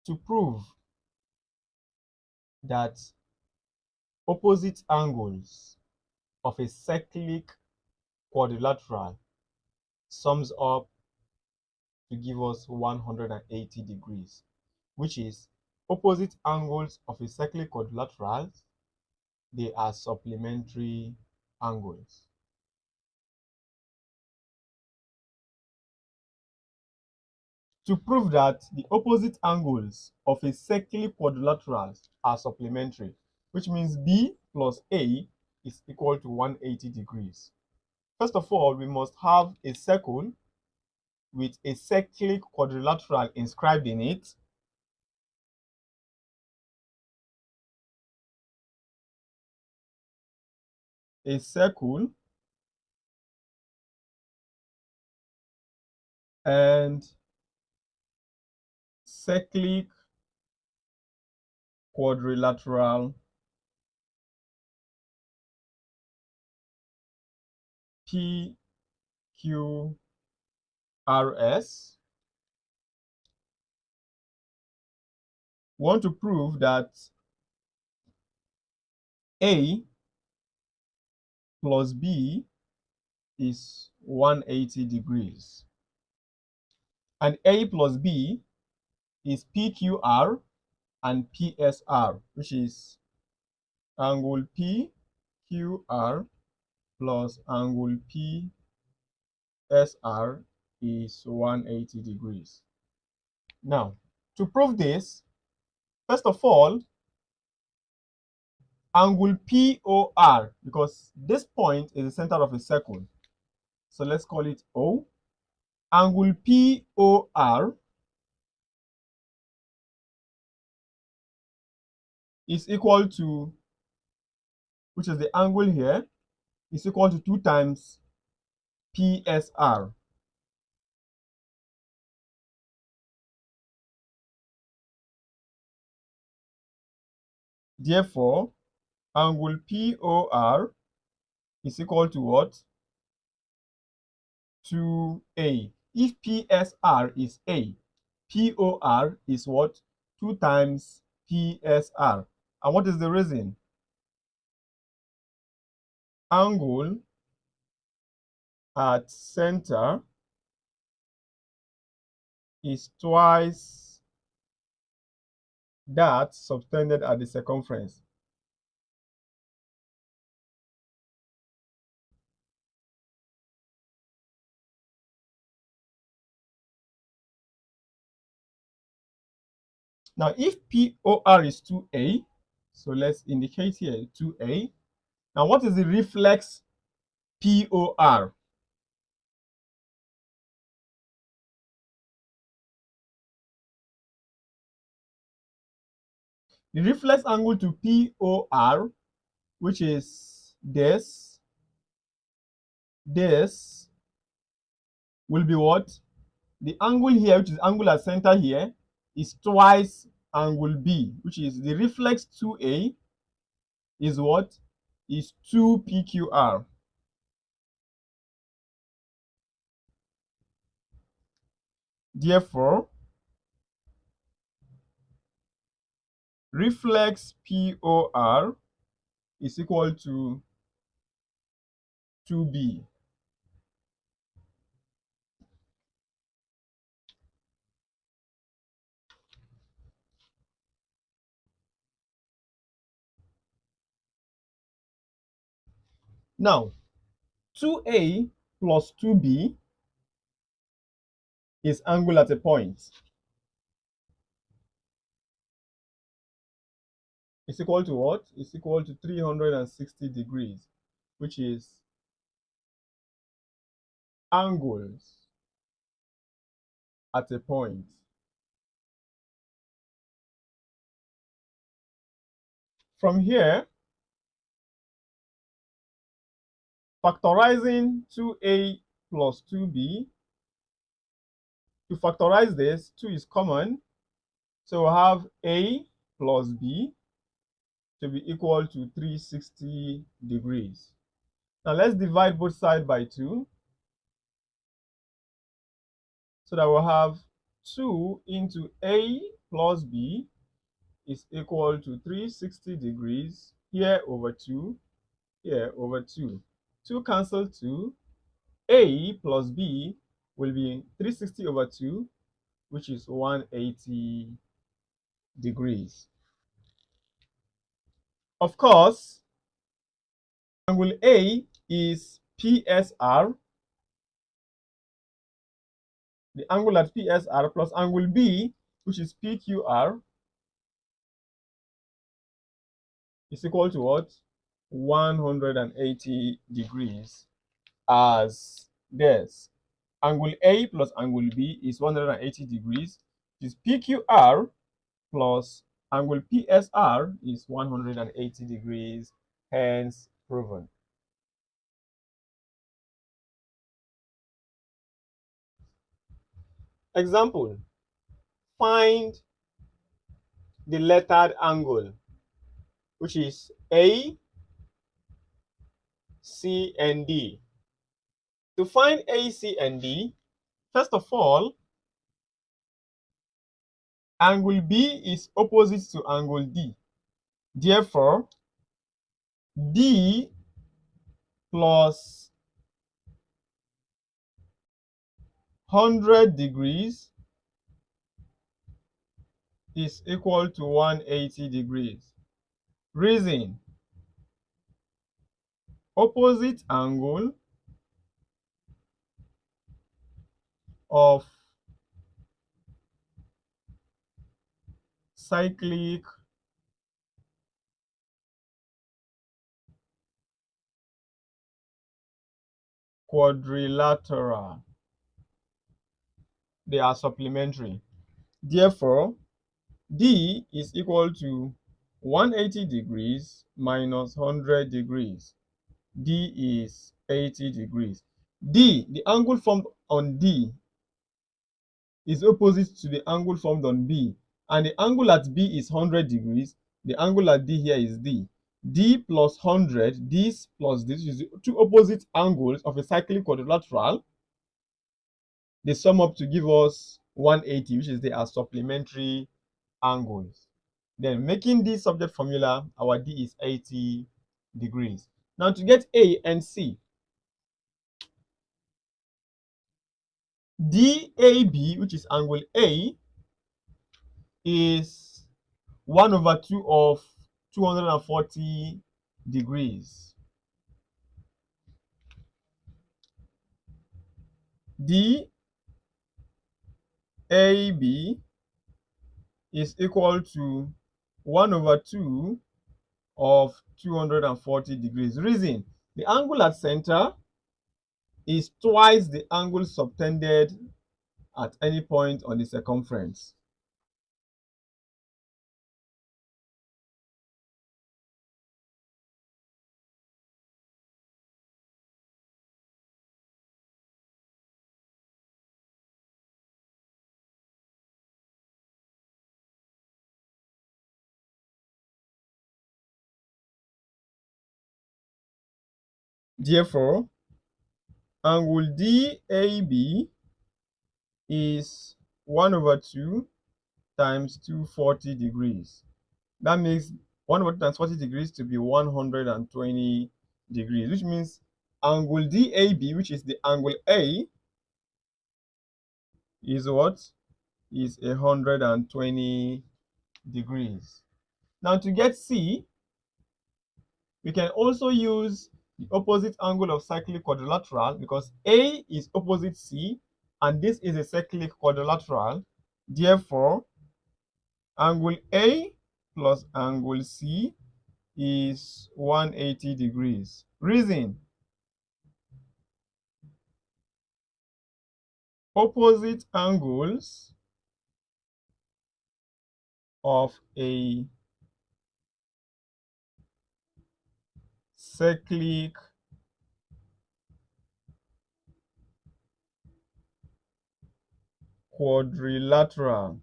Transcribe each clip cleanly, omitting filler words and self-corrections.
to prove that opposite angles of a cyclic quadrilateral sums up to give us 180 degrees, which is opposite angles of a cyclic quadrilateral, they are supplementary angles. To prove that the opposite angles of a cyclic quadrilateral are supplementary, which means B plus A is equal to 180 degrees. First of all, we must have a circle with a cyclic quadrilateral inscribed in it. A circle and cyclic quadrilateral PQRS. We want to prove that A plus B is 180 degrees. And A plus B is PQR and PSR, which is angle PQR plus angle PSR is 180 degrees. Now, to prove this, first of all, angle POR, because this point is the center of a circle, so let's call it O. Angle POR is equal to, which is the angle here, is equal to 2 times PSR. Therefore, angle POR is equal to what? 2A. If PSR is A, POR is what? 2 times PSR. And what is the reason? Angle at center is twice that subtended at the circumference. Now, if POR is 2A, so let's indicate here 2A. Now, what is the reflex POR? The reflex angle to POR, which is this will be what? The angle here, which is angle at center here, is twice angle B, which is the reflex 2A is what? Is 2 PQR. Therefore, reflex POR is equal to 2B. Now, 2A plus 2B is angle at a point. It's equal to what? It's equal to 360 degrees, which is angles at a point. From here, factorizing 2A plus 2B, to factorize this, 2 is common, so we'll have A plus B to be equal to 360 degrees. Now let's divide both sides by 2, so that we'll have 2 into A plus B is equal to 360 degrees here over 2, here over 2. 2 cancel 2. A plus B will be 360 over 2, which is 180 degrees. Of course, angle A is PSR, the angle at PSR, plus angle B, which is PQR, is equal to what? 180 degrees, as this. Angle A plus angle B is 180 degrees, which is PQR, plus angle PSR is 180 degrees, hence proven. Example, find the lettered angle, which is A, C, and D. To find A, C, and D, first of all, angle B is opposite to angle D. Therefore, D plus 100 degrees is equal to 180 degrees. Reason: opposite angle of cyclic quadrilateral. They are supplementary. Therefore, D is equal to 180 degrees minus 100 degrees. D is 80 degrees. D, the angle formed on D, is opposite to the angle formed on B. And the angle at B is 100 degrees. The angle at D here is D. D plus 100, this plus this is two opposite angles of a cyclic quadrilateral. They sum up to give us 180, which is they are supplementary angles. Then making this subject formula, our D is 80 degrees. Now to get A and C, DAB, which is angle A, is 1 over 2 of 240 degrees. DAB is equal to 1 over 2 of 240 degrees. Reason: the angle at center is twice the angle subtended at any point on the circumference. Therefore, angle DAB is 1 over 2 times 240 degrees. That makes 1 over 2 times 40 degrees to be 120 degrees, which means angle DAB, which is the angle A, is what? Is 120 degrees. Now to get C, we can also use the opposite angle of cyclic quadrilateral, because A is opposite C and this is a cyclic quadrilateral. Therefore, angle A plus angle C is 180 degrees. Reason: opposite angles of a cyclic quadrilateral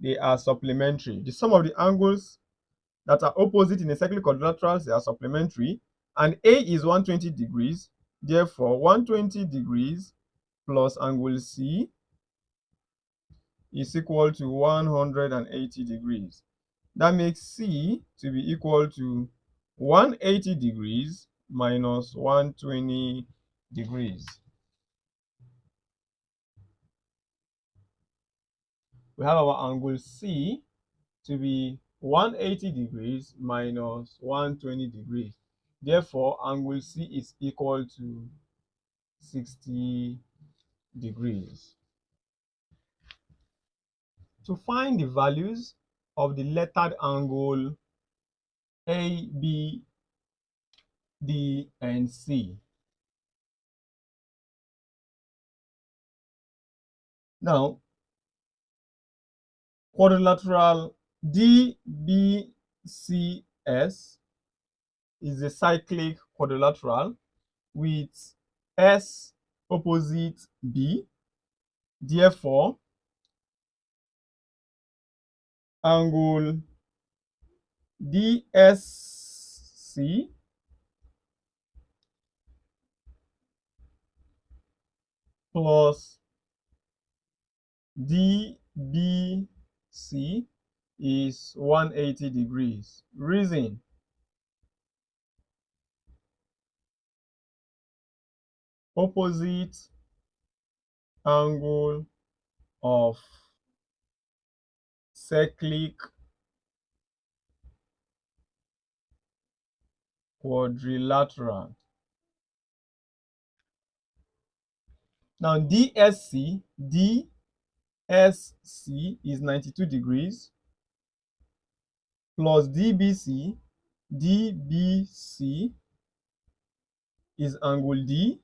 they are supplementary. The sum of the angles that are opposite in a cyclic quadrilateral, they are supplementary, and A is 120 degrees. Therefore, 120 degrees plus angle C is equal to 180 degrees. That makes C to be equal to 180 degrees minus 120 degrees. We have our angle C to be 180 degrees minus 120 degrees. Therefore, angle C is equal to 60 degrees. To find the values of the lettered angle A, B, D, and C. Now, quadrilateral DBCS is a cyclic quadrilateral with S opposite B. Therefore, angle DSC plus DBC is 180 degrees. Reason: opposite angle of cyclic quadrilateral. Now DSC is 92 degrees plus DBC is angle D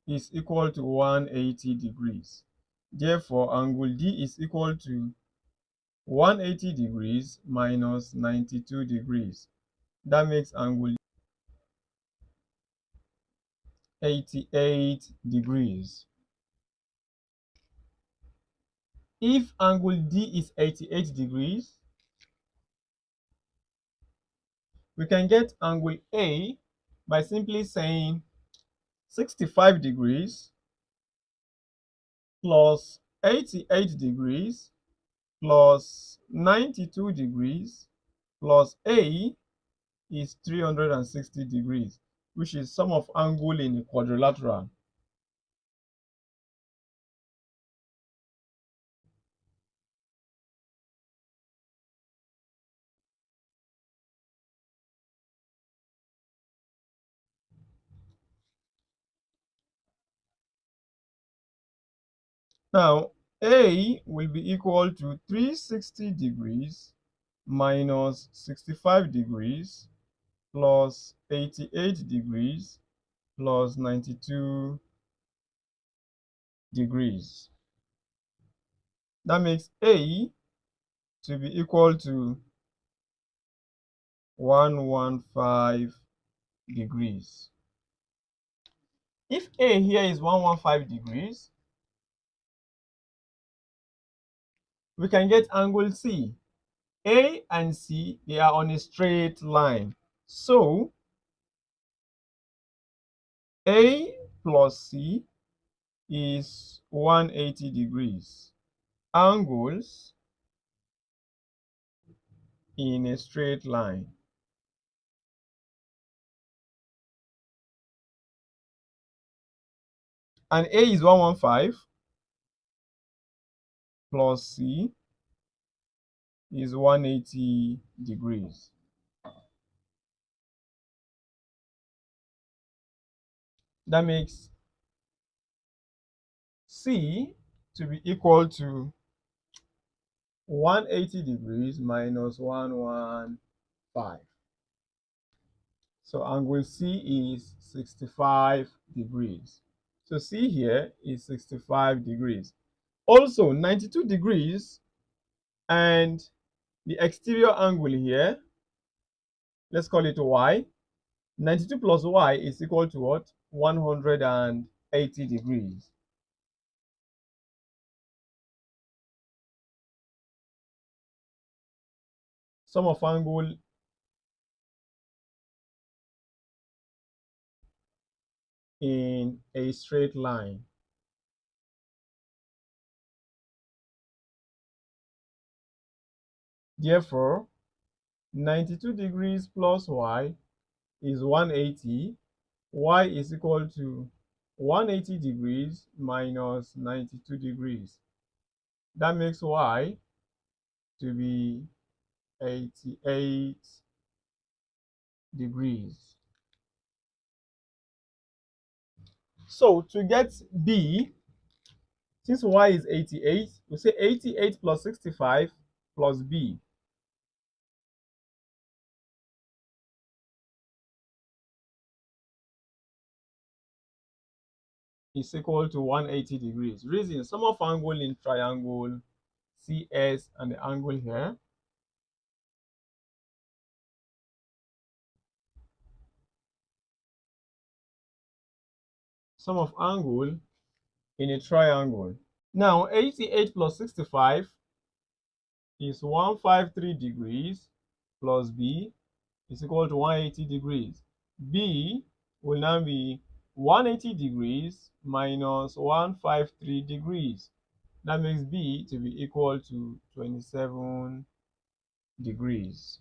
is equal to 180 degrees. Therefore, angle D is equal to 180 degrees minus 92 degrees. That makes angle 88 degrees. If angle D is 88 degrees, we can get angle A by simply saying 65 degrees plus 88 degrees plus 92 degrees plus A is 360 degrees, which is sum of angle in a quadrilateral. Now, A will be equal to 360 degrees minus 65 degrees plus 88 degrees plus 92 degrees. That makes A to be equal to 115 degrees. If A here is 115 degrees, we can get angle C. A and C, they are on a straight line. So, A plus C is 180 degrees. Angles in a straight line. And A is 115 plus C is 180 degrees. That makes C to be equal to 180 degrees minus 115. So angle C is 65 degrees. So C here is 65 degrees. Also, 92 degrees and the exterior angle here, let's call it Y. 92 plus Y is equal to what? 180 degrees. Sum of angle in a straight line. Therefore, 92 degrees plus y is 180. Y is equal to 180 degrees minus 92 degrees. That makes y to be 88 degrees. So to get b, since y is 88, we say 88 plus 65 plus b. Is equal to 180 degrees. Reason, sum of angle in triangle CS and the angle here. Sum of angle in a triangle. Now, 88 plus 65 is 153 degrees plus b is equal to 180 degrees. B will now be 180 degrees minus 153 degrees. That makes B to be equal to 27 degrees.